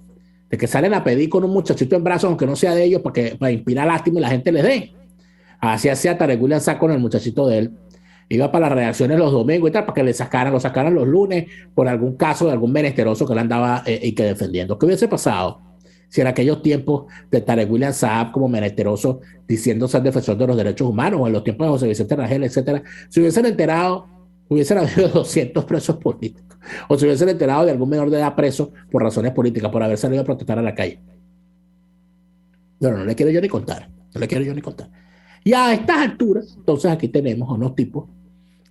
de que salen a pedir con un muchachito en brazos, aunque no sea de ellos, para inspirar lástima y la gente les dé. Así hacía Tarek William Saab con el muchachito de él. Iba para las redacciones los domingos y tal, para que lo sacaran los lunes por algún caso de algún menesteroso que le andaba y que defendiendo. ¿Qué hubiese pasado si en aquellos tiempos de Tarek William Saab como menesteroso diciendo ser defensor de los derechos humanos, o en los tiempos de José Vicente Rangel, etcétera, se hubiesen enterado, hubiesen habido 200 presos políticos, o se hubiesen enterado de algún menor de edad preso por razones políticas, por haber salido a protestar a la calle? No le quiero yo ni contar. Y a estas alturas, entonces aquí tenemos a unos tipos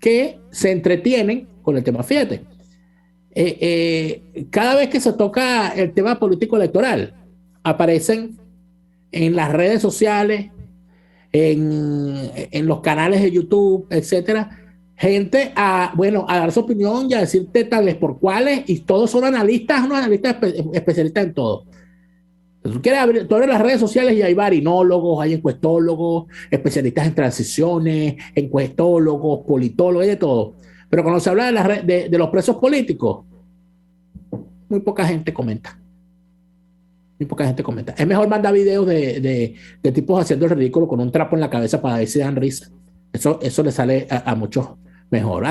que se entretienen con el tema. Fíjate, cada vez que se toca el tema político electoral, aparecen en las redes sociales, en los canales de YouTube, etcétera, gente a dar su opinión y a decirte tales por cuales, y todos son unos analistas especialistas en todo. Tú abres las redes sociales y hay marinólogos, hay encuestólogos, especialistas en transiciones, encuestólogos, politólogos, hay de todo. Pero cuando se habla de los presos políticos, muy poca gente comenta. Es mejor mandar videos de tipos haciendo el ridículo con un trapo en la cabeza para ver si dan risa. Eso le sale a muchos mejor.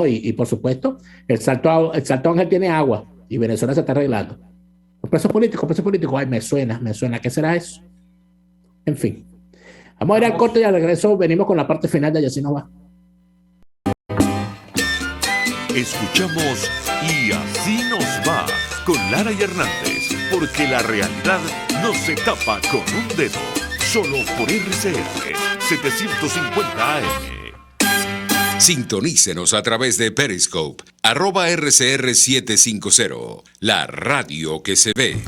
Y por supuesto, el Salto Ángel tiene agua y Venezuela se está arreglando. Presos políticos, ay, me suena, ¿qué será eso? En fin, vamos a ir al corte y al regreso venimos con la parte final de Y Así Nos Va. Escuchamos Y Así Nos Va con Lara y Hernández, porque la realidad no se tapa con un dedo, solo por RCR 750 AM. Sintonícenos a través de Periscope, @RCR750, la radio que se ve.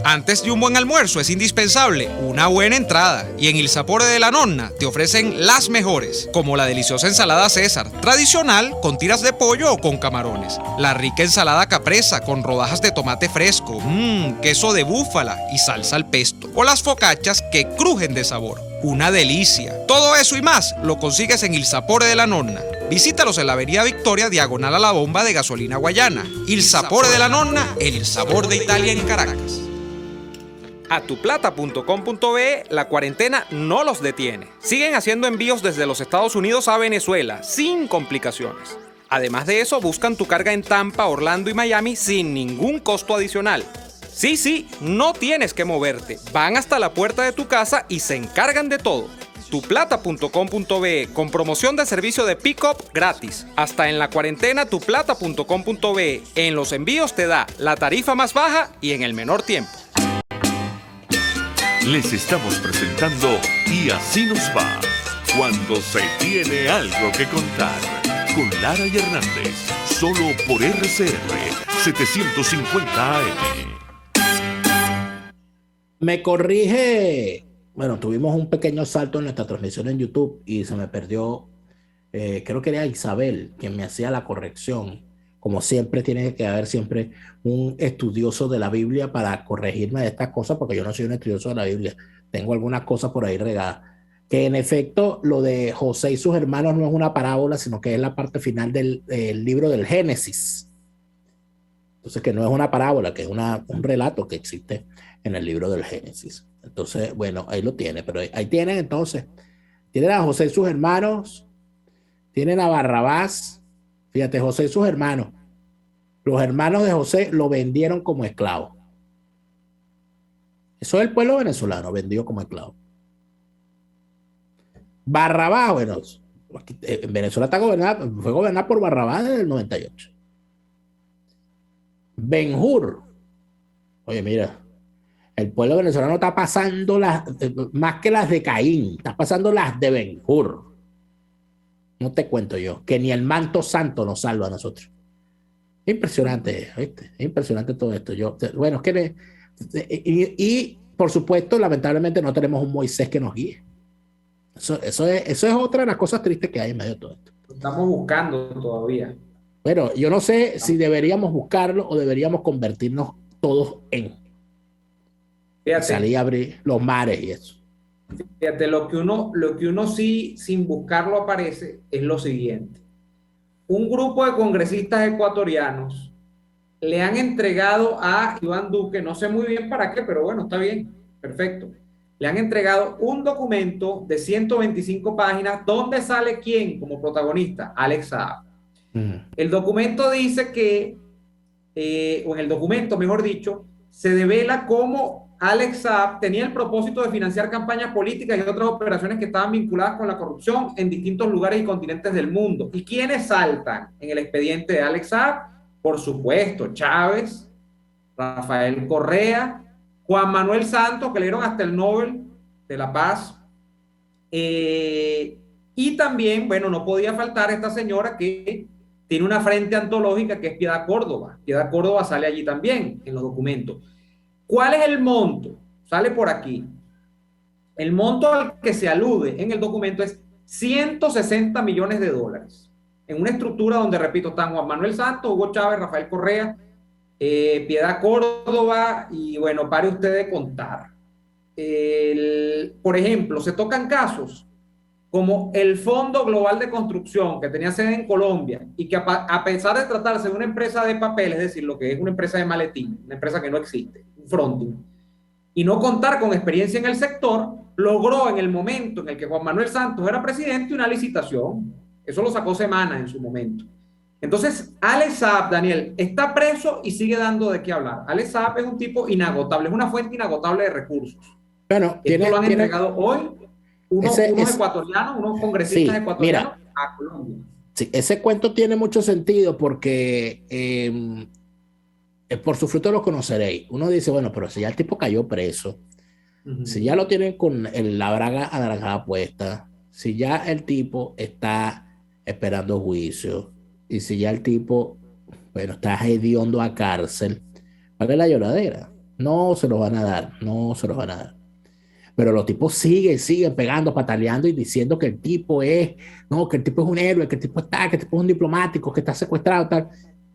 Antes de un buen almuerzo es indispensable una buena entrada, y en Il Sapore de la Nonna te ofrecen las mejores, como la deliciosa ensalada César, tradicional con tiras de pollo o con camarones, la rica ensalada capresa con rodajas de tomate fresco, queso de búfala y salsa al pesto, o las focaccias que crujen de sabor. Una delicia. Todo eso y más lo consigues en Il Sapore de la Nonna. Visítalos en la avenida Victoria, diagonal a la bomba de gasolina Guayana. Il Sapore de la Nonna, el sabor de Italia en Caracas. Atuplata.com.be, la cuarentena no los detiene. Siguen haciendo envíos desde los Estados Unidos a Venezuela, sin complicaciones. Además de eso, buscan tu carga en Tampa, Orlando y Miami sin ningún costo adicional. Sí, no tienes que moverte. Van hasta la puerta de tu casa y se encargan de todo. Tuplata.com.be, con promoción de servicio de pick-up gratis. Hasta en la cuarentena, tuplata.com.be. En los envíos te da la tarifa más baja y en el menor tiempo. Les estamos presentando Y Así Nos Va, cuando se tiene algo que contar, con Lara y Hernández, solo por RCR 750 AM. Me corrige. Bueno, tuvimos un pequeño salto en nuestra transmisión en YouTube y se me perdió. Creo que era Isabel quien me hacía la corrección. Como siempre, tiene que haber siempre un estudioso de la Biblia para corregirme de estas cosas, porque yo no soy un estudioso de la Biblia. Tengo algunas cosas por ahí regadas. Que en efecto, lo de José y sus hermanos no es una parábola, sino que es la parte final del libro del Génesis. Entonces, que no es una parábola, que es un relato que existe en el libro del Génesis. Entonces, bueno, ahí lo tiene. Pero ahí tienen entonces. Tienen a José y sus hermanos tienen a Barrabás, fíjate, José y sus hermanos. Los hermanos de José lo vendieron como esclavo. Eso es el pueblo venezolano, vendido como esclavo. Barrabás, bueno, en Venezuela fue gobernada por Barrabás desde el 98. Ben-Hur, oye, mira, el pueblo venezolano está pasando más que las de Caín, está pasando las de Ben-Hur. No te cuento yo, que ni el manto santo nos salva a nosotros. Impresionante, ¿viste? Impresionante todo esto. Bueno, es que y por supuesto, lamentablemente no tenemos un Moisés que nos guíe. Eso es otra de las cosas tristes que hay en medio de todo esto. Lo estamos buscando todavía. Bueno, yo no sé si deberíamos buscarlo o deberíamos convertirnos todos en. Fíjate, salir a abrir los mares y eso. Fíjate, lo que uno sí, sin buscarlo aparece, es lo siguiente. Un grupo de congresistas ecuatorianos le han entregado a Iván Duque, no sé muy bien para qué, pero bueno, está bien, perfecto. Le han entregado un documento de 125 páginas donde sale quién como protagonista, Alex Saab. El documento dice que, o en el documento, mejor dicho, se devela cómo Alex Saab tenía el propósito de financiar campañas políticas y otras operaciones que estaban vinculadas con la corrupción en distintos lugares y continentes del mundo. ¿Y quiénes saltan en el expediente de Alex Saab? Por supuesto, Chávez, Rafael Correa, Juan Manuel Santos, que le dieron hasta el Nobel de la Paz. Y también, bueno, no podía faltar esta señora que tiene una frente antológica que es Piedad Córdoba. Piedad Córdoba sale allí también en los documentos. ¿Cuál es el monto? Sale por aquí. El monto al que se alude en el documento es 160 millones de dólares. En una estructura donde, repito, están Juan Manuel Santos, Hugo Chávez, Rafael Correa, Piedad Córdoba y, bueno, pare usted de contar. Por ejemplo, se tocan casos como el Fondo Global de Construcción, que tenía sede en Colombia, y que a pesar de tratarse de una empresa de papel, es decir, lo que es una empresa de maletín, una empresa que no existe, un fronting, y no contar con experiencia en el sector, logró en el momento en el que Juan Manuel Santos era presidente una licitación. Eso lo sacó Semana en su momento. Entonces, Alex Saab, Daniel, está preso y sigue dando de qué hablar. Alex Saab es un tipo inagotable, es una fuente inagotable de recursos. Bueno, esto lo han entregado hoy unos ecuatorianos, unos congresistas ecuatorianos a Colombia. Sí, ese cuento tiene mucho sentido porque por su fruto lo conoceréis. Uno dice, bueno, pero si ya el tipo cayó preso, si ya lo tienen con la braga anaranjada puesta, si ya el tipo está esperando juicio, y si ya el tipo, bueno, está hediondo a cárcel, ¿para qué la lloradera? No se lo van a dar, no se lo van a dar. Pero los tipos siguen pegando, pataleando y diciendo que el tipo es un héroe, que el tipo es un diplomático, que está secuestrado, tal.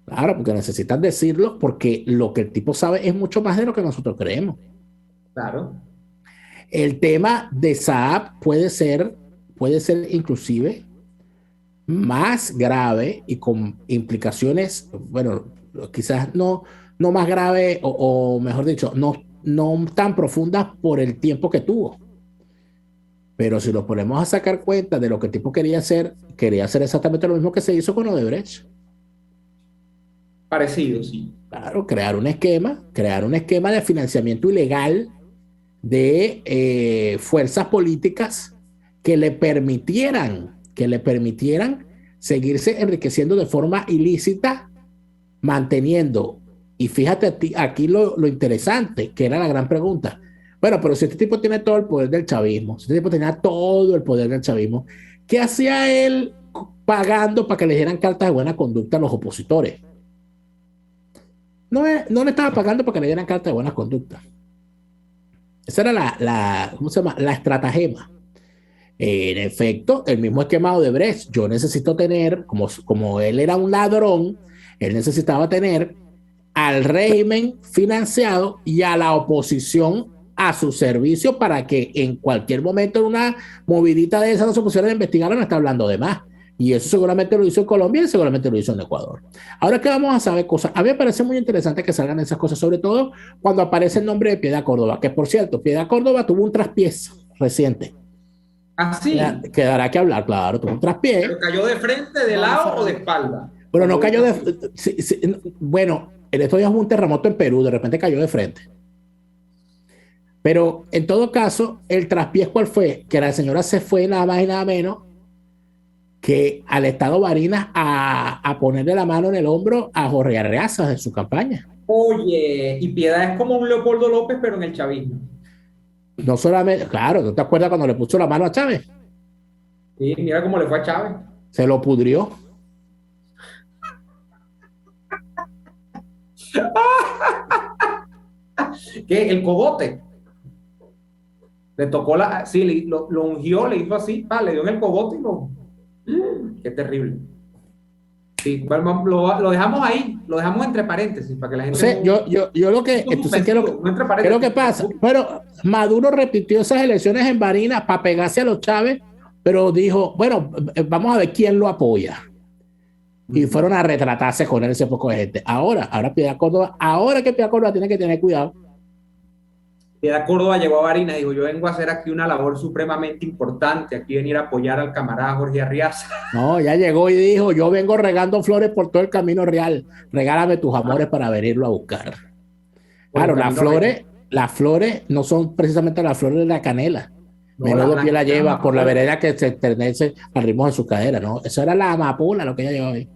Claro, porque necesitan decirlo, porque lo que el tipo sabe es mucho más de lo que nosotros creemos. Claro. El tema de Saab puede ser inclusive más grave y con implicaciones, bueno, quizás no más grave o mejor dicho, no tan profundas por el tiempo que tuvo. Pero si nos ponemos a sacar cuenta de lo que el tipo quería hacer exactamente lo mismo que se hizo con Odebrecht. Parecido, sí. Claro, crear un esquema de financiamiento ilegal de fuerzas políticas que le permitieran seguirse enriqueciendo de forma ilícita, manteniendo. Y fíjate aquí lo interesante, que era la gran pregunta. Bueno, pero si este tipo tiene todo el poder del chavismo, si este tipo tenía todo el poder del chavismo, ¿qué hacía él pagando para que le dieran cartas de buena conducta a los opositores? No le estaba pagando para que le dieran cartas de buena conducta. Esa era la estratagema. En efecto, el mismo esquema de Odebrecht. Yo necesito tener, como él era un ladrón, él necesitaba tener al régimen financiado y a la oposición a su servicio para que en cualquier momento en una movidita de esas no se pusieran a investigar o no está hablando de más. Y eso seguramente lo hizo en Colombia y seguramente lo hizo en Ecuador. Ahora que vamos a saber cosas, a mí me parece muy interesante que salgan esas cosas, sobre todo cuando aparece el nombre de Piedad Córdoba, que por cierto, Piedad Córdoba tuvo un traspiés reciente. Así. Quedará que hablar, claro, tuvo un traspié. ¿Pero cayó de frente, de lado o de espalda? Pero no cayó de... bueno, en estos días hubo un terremoto en Perú, de repente cayó de frente. Pero en todo caso, el traspié, ¿cuál fue? Que la señora se fue nada más y nada menos que al Estado Barinas a ponerle la mano en el hombro a Jorge Arreaza en su campaña. Oye, y Piedad es como un Leopoldo López, pero en el chavismo. No solamente, claro, ¿no te acuerdas cuando le puso la mano a Chávez? Sí, mira cómo le fue a Chávez. Se lo pudrió. ¿Qué? El cogote. Le tocó sí, lo ungió, le hizo así, le dio en el cogote y lo... qué terrible. Sí, bueno, lo dejamos ahí, lo dejamos entre paréntesis para que la gente... Yo lo que... Entonces, ¿qué es lo que pasa? Bueno, Maduro repitió esas elecciones en Barinas para pegarse a los Chávez, pero dijo, bueno, vamos a ver quién lo apoya. Y fueron a retratarse con él ese poco de gente. Ahora Piedad Córdoba, que Piedad Córdoba tiene que tener cuidado. Piedad Córdoba llegó a Barinas y dijo, yo vengo a hacer aquí una labor supremamente importante, aquí venir a apoyar al camarada Jorge Arreaza. No, ya llegó y dijo, yo vengo regando flores por todo el Camino Real, regálame tus amores para venirlo a buscar. Claro, las flores no son precisamente las flores de la canela. Menudo pie la lleva por la vereda que se enternece al ritmo de su cadera, ¿no? Eso era la amapola, lo que ella llevaba ahí.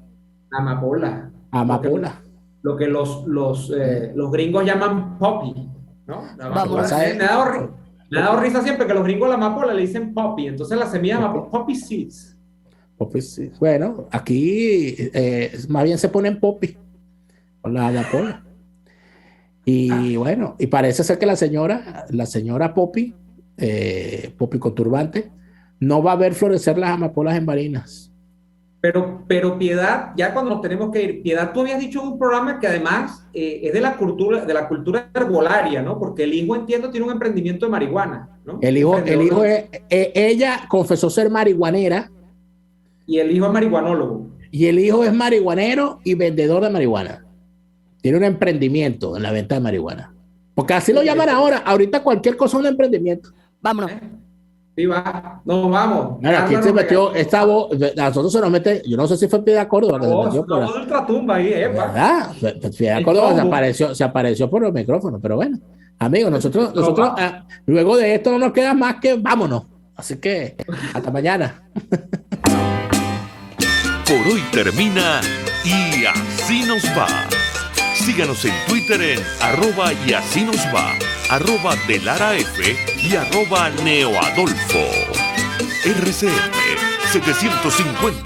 Amapola. Amapola. Lo que los gringos llaman poppy, ¿no? Me ha dado risa siempre que los gringos a la amapola le dicen poppy, entonces la semilla de amapola, poppy seeds. Poppy seeds. Bueno, aquí más bien se ponen poppy con la amapola. Y bueno, y parece ser que la señora Poppy, Poppy con turbante, no va a ver florecer las amapolas en Barinas. Pero Piedad, ya cuando nos tenemos que ir, Piedad, tú habías dicho en un programa que además es de la cultura herbolaria, ¿no? Porque el hijo, entiendo, tiene un emprendimiento de marihuana, ¿no? El hijo ella confesó ser marihuanera. Y el hijo es marihuanólogo. Y el hijo es marihuanero y vendedor de marihuana. Tiene un emprendimiento en la venta de marihuana. Porque así lo llaman ahora. Ahorita cualquier cosa es un emprendimiento. Vámonos. Sí, va. Nos vamos. Mira, aquí se metió esta voz. A nosotros se nos mete. Yo no sé si fue Piedad Córdoba. La ultratumba ahí, ¿verdad? Piedad Córdoba se apareció por los micrófonos. Pero bueno, amigos, nosotros luego de esto no nos queda más que vámonos. Así que hasta mañana. Por hoy termina Y Así Nos Va. Síganos en Twitter en @YASÍNOSVA, @DeLaraF y @NeoAdolfo. RCF 750